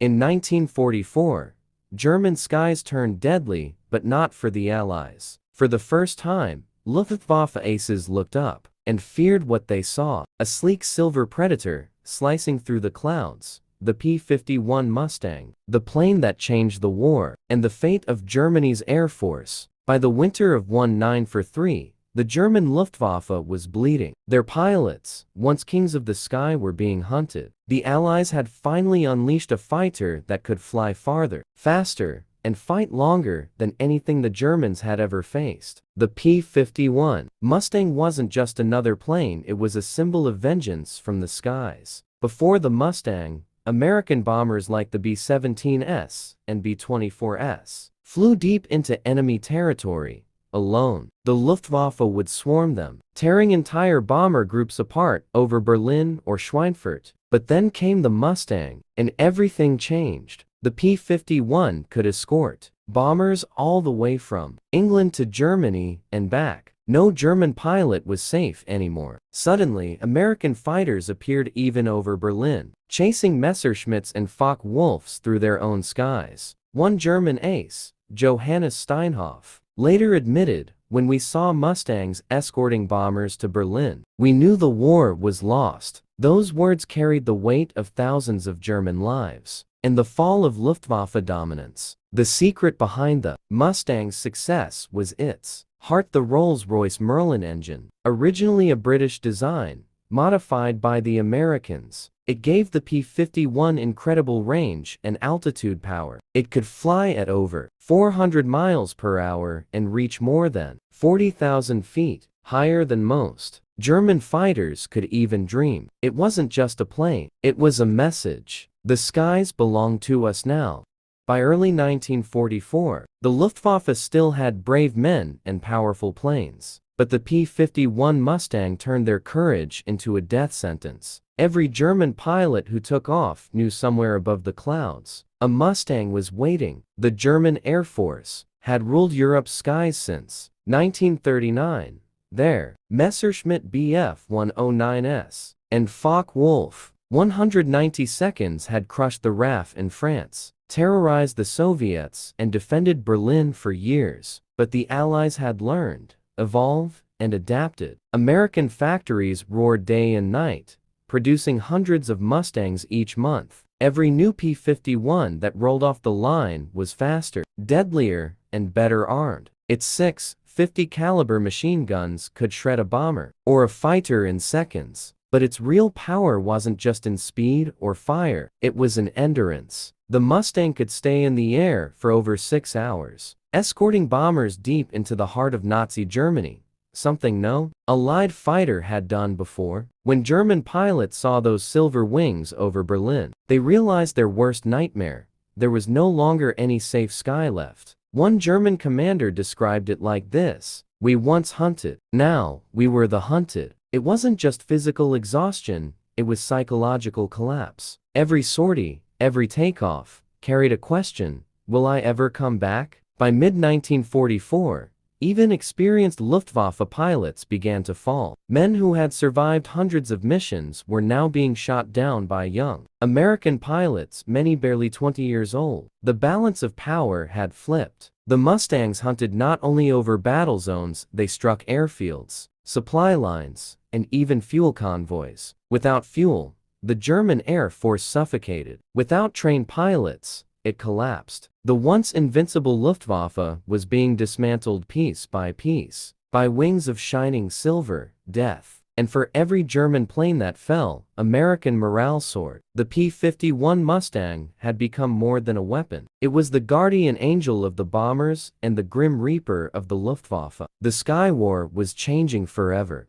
In 1944, German skies turned deadly, but not for the Allies. For the first time, Luftwaffe aces looked up and feared what they saw: a sleek silver predator slicing through the clouds, the P-51 Mustang, the plane that changed the war and the fate of Germany's Air Force. By the winter of 1943, the German Luftwaffe was bleeding. Their pilots, once kings of the sky, were being hunted. The Allies had finally unleashed a fighter that could fly farther, faster, and fight longer than anything the Germans had ever faced. The P-51 Mustang wasn't just another plane, it was a symbol of vengeance from the skies. Before the Mustang, American bombers like the B-17S and B-24S flew deep into enemy territory. Alone, the Luftwaffe would swarm them, tearing entire bomber groups apart over Berlin or Schweinfurt. But then came the Mustang, and everything changed. The P-51 could escort bombers all the way from England to Germany and back. No German pilot was safe anymore. Suddenly, American fighters appeared even over Berlin, chasing Messerschmitts and Focke-Wulfs through their own skies. One German ace, Johannes Steinhoff, later admitted, "When we saw Mustangs escorting bombers to Berlin, we knew the war was lost." Those words carried the weight of thousands of German lives and the fall of Luftwaffe dominance. The secret behind the Mustang's success was its heart: the Rolls-Royce Merlin engine. Originally a British design, modified by the Americans, it gave the P-51 incredible range and altitude power. It could fly at over 400 miles per hour and reach more than 40,000 feet, higher than most German fighters could even dream. It wasn't just a plane, it was a message: the skies belong to us now. By early 1944, the Luftwaffe still had brave men and powerful planes, but the P-51 Mustang turned their courage into a death sentence. Every German pilot who took off knew somewhere above the clouds a Mustang was waiting. The German Air Force had ruled Europe's skies since 1939. There, Messerschmitt Bf-109S and Focke-Wulf 192nd had crushed the RAF in France, terrorized the Soviets, and defended Berlin for years. But the Allies had learned, evolved, and adapted. American factories roared day and night, producing hundreds of Mustangs each month. Every new P-51 that rolled off the line was faster, deadlier, and better armed. Its 6.50 caliber machine guns could shred a bomber or a fighter in seconds. But its real power wasn't just in speed or fire, it was in endurance. The Mustang could stay in the air for over 6 hours, escorting bombers deep into the heart of Nazi Germany, something no Allied fighter had done before. When German pilots saw those silver wings over Berlin, they realized their worst nightmare: there was no longer any safe sky left. One German commander described it like this: "We once hunted, now we were the hunted." It wasn't just physical exhaustion, it was psychological collapse. Every sortie, every takeoff, carried a question: will I ever come back? By mid-1944, even experienced Luftwaffe pilots began to fall. Men who had survived hundreds of missions were now being shot down by young American pilots, many barely 20 years old. The balance of power had flipped. The Mustangs hunted not only over battle zones, they struck airfields, supply lines, and even fuel convoys. Without fuel, the German Air Force suffocated. Without trained pilots, it collapsed. The once invincible Luftwaffe was being dismantled piece by piece, by wings of shining silver, death. And for every German plane that fell, American morale soared. The P-51 Mustang had become more than a weapon. It was the guardian angel of the bombers and the grim reaper of the Luftwaffe. The Sky War was changing forever.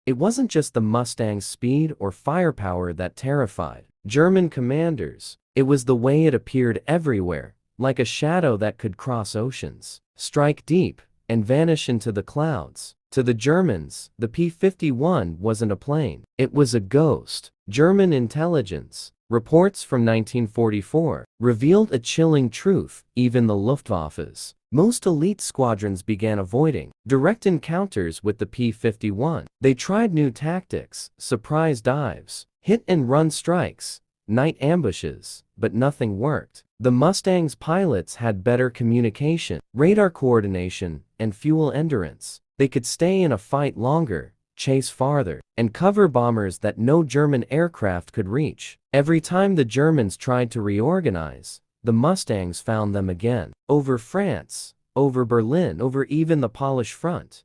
It wasn't just the Mustang's speed or firepower that terrified German commanders. It was the way it appeared everywhere, like a shadow that could cross oceans, strike deep, and vanish into the clouds. To the Germans, the P-51 wasn't a plane. It was a ghost. German intelligence reports from 1944 revealed a chilling truth: even the Luftwaffe's most elite squadrons began avoiding direct encounters with the P-51. They tried new tactics: surprise dives, hit-and-run strikes, night ambushes, but nothing worked. The Mustang's pilots had better communication, radar coordination, and fuel endurance. They could stay in a fight longer, chase farther, and cover bombers that no German aircraft could reach. Every time the Germans tried to reorganize, the Mustangs found them again. Over France, over Berlin, over even the Polish front.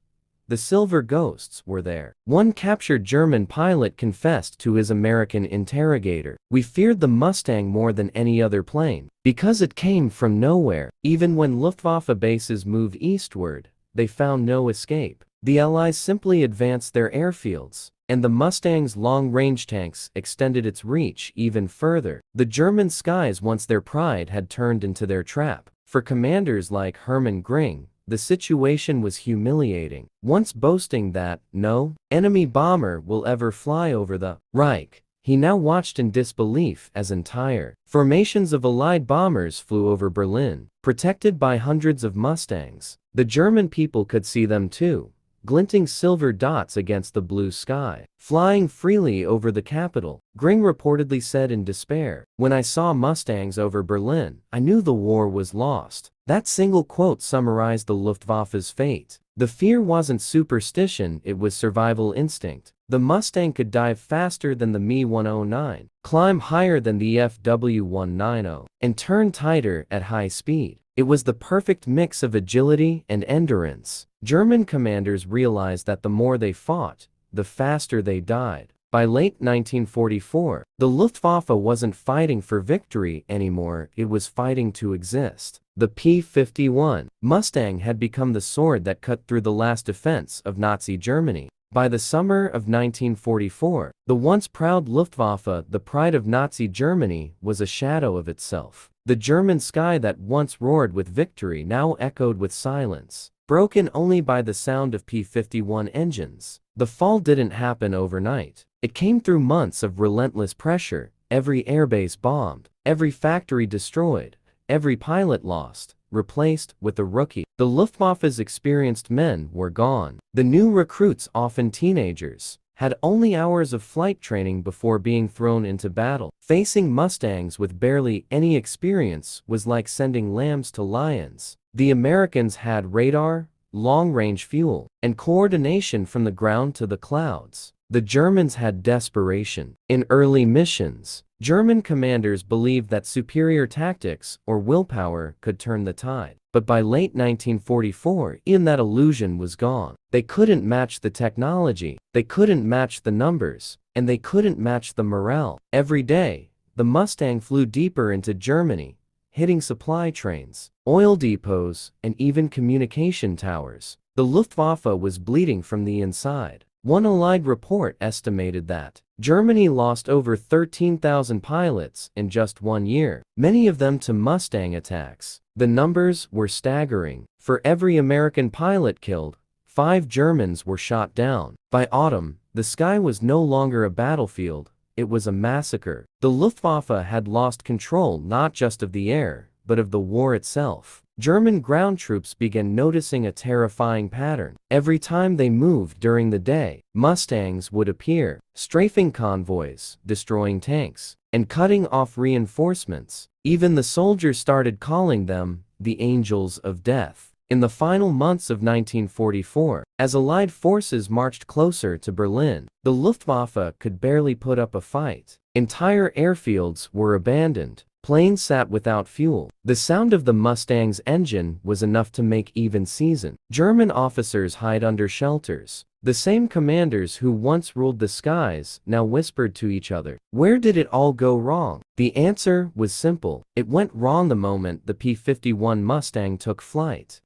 The silver ghosts were there. One captured German pilot confessed to his American interrogator, "We feared the Mustang more than any other plane, because it came from nowhere." Even when Luftwaffe bases moved eastward, they found no escape. The Allies simply advanced their airfields, and the Mustang's long-range tanks extended its reach even further. The German skies, once their pride, had turned into their trap. For commanders like Hermann Göring, the situation was humiliating. Once boasting that no enemy bomber will ever fly over the Reich, he now watched in disbelief as entire formations of Allied bombers flew over Berlin, protected by hundreds of Mustangs. The German people could see them too, glinting silver dots against the blue sky, flying freely over the capital. Göring reportedly said in despair, "When I saw Mustangs over Berlin, I knew the war was lost." That single quote summarized the Luftwaffe's fate. The fear wasn't superstition, it was survival instinct. The Mustang could dive faster than the Me-109, climb higher than the FW-190, and turn tighter at high speed. It was the perfect mix of agility and endurance. German commanders realized that the more they fought, the faster they died. By late 1944, the Luftwaffe wasn't fighting for victory anymore, it was fighting to exist. The P-51 Mustang had become the sword that cut through the last defense of Nazi Germany. By the summer of 1944, the once proud Luftwaffe, the pride of Nazi Germany, was a shadow of itself. The German sky that once roared with victory now echoed with silence, broken only by the sound of P-51 engines. The fall didn't happen overnight. It came through months of relentless pressure, every airbase bombed, every factory destroyed, every pilot lost, replaced with a rookie. The Luftwaffe's experienced men were gone. The new recruits, often teenagers, had only hours of flight training before being thrown into battle. Facing Mustangs with barely any experience was like sending lambs to lions. The Americans had radar, long-range fuel, and coordination from the ground to the clouds. The Germans had desperation. In early missions, German commanders believed that superior tactics or willpower could turn the tide. But by late 1944, even that illusion was gone. They couldn't match the technology, they couldn't match the numbers, and they couldn't match the morale. Every day, the Mustang flew deeper into Germany, hitting supply trains, oil depots, and even communication towers. The Luftwaffe was bleeding from the inside. One Allied report estimated that Germany lost over 13,000 pilots in just 1 year, many of them to Mustang attacks. The numbers were staggering. For every American pilot killed, 5 Germans were shot down. By autumn, the sky was no longer a battlefield, it was a massacre. The Luftwaffe had lost control not just of the air, but of the war itself. German ground troops began noticing a terrifying pattern. Every time they moved during the day, Mustangs would appear, strafing convoys, destroying tanks, and cutting off reinforcements. Even the soldiers started calling them the Angels of Death. In the final months of 1944, as Allied forces marched closer to Berlin, the Luftwaffe could barely put up a fight. Entire airfields were abandoned. Planes sat without fuel. The sound of the Mustang's engine was enough to make even season. German officers hid under shelters. The same commanders who once ruled the skies now whispered to each other. Where did it all go wrong? The answer was simple. It went wrong the moment the P-51 Mustang took flight.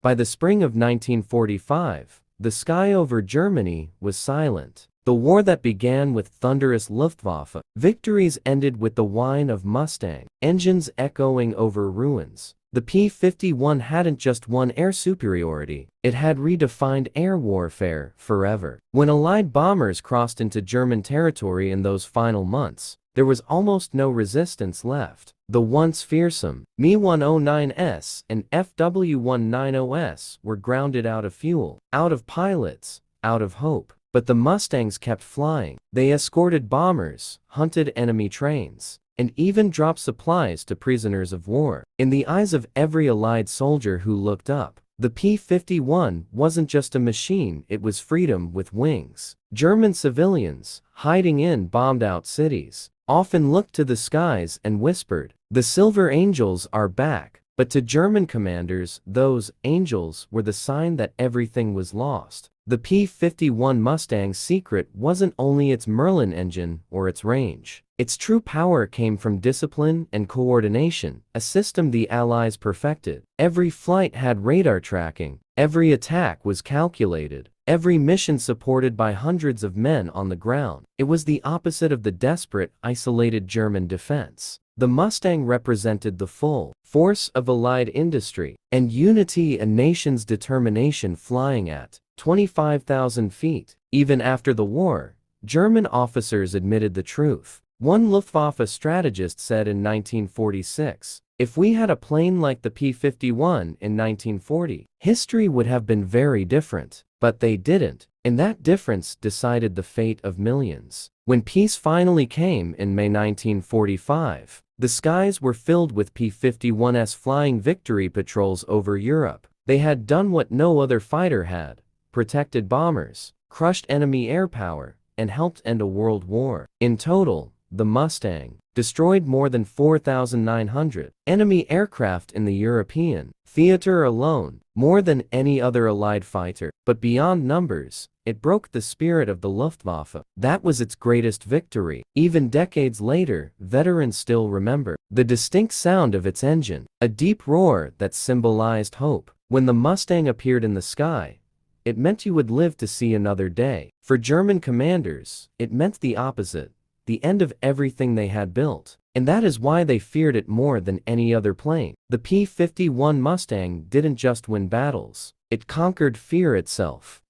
By the spring of 1945, the sky over Germany was silent. The war that began with thunderous Luftwaffe victories ended with the whine of Mustang engines echoing over ruins. The P-51 hadn't just won air superiority, it had redefined air warfare forever. When Allied bombers crossed into German territory in those final months, there was almost no resistance left. The once fearsome Me-109S and FW-190S were grounded out of fuel, out of pilots, out of hope. But the Mustangs kept flying. They escorted bombers, hunted enemy trains, and even dropped supplies to prisoners of war. In the eyes of every Allied soldier who looked up, the P-51 wasn't just a machine, it was freedom with wings. German civilians, hiding in bombed-out cities, often looked to the skies and whispered, "The Silver Angels are back." But to German commanders, those angels were the sign that everything was lost. The P-51 Mustang's secret wasn't only its Merlin engine or its range. Its true power came from discipline and coordination, a system the Allies perfected. Every flight had radar tracking, every attack was calculated, every mission supported by hundreds of men on the ground. It was the opposite of the desperate, isolated German defense. The Mustang represented the full force of Allied industry and unity, a nation's determination flying at 25,000 feet. Even after the war, German officers admitted the truth. One Luftwaffe strategist said in 1946, "If we had a plane like the P-51 in 1940, history would have been very different." But they didn't, and that difference decided the fate of millions. When peace finally came in May 1945, the skies were filled with P-51's flying victory patrols over Europe. They had done what no other fighter had: protected bombers, crushed enemy air power, and helped end a world war. In total, the Mustang destroyed more than 4,900 enemy aircraft in the European theater alone, more than any other Allied fighter. But beyond numbers, it broke the spirit of the Luftwaffe. That was its greatest victory. Even decades later, veterans still remember the distinct sound of its engine, a deep roar that symbolized hope. When the Mustang appeared in the sky, it meant you would live to see another day. For German commanders, it meant the opposite: the end of everything they had built. And that is why they feared it more than any other plane. The P-51 Mustang didn't just win battles, it conquered fear itself.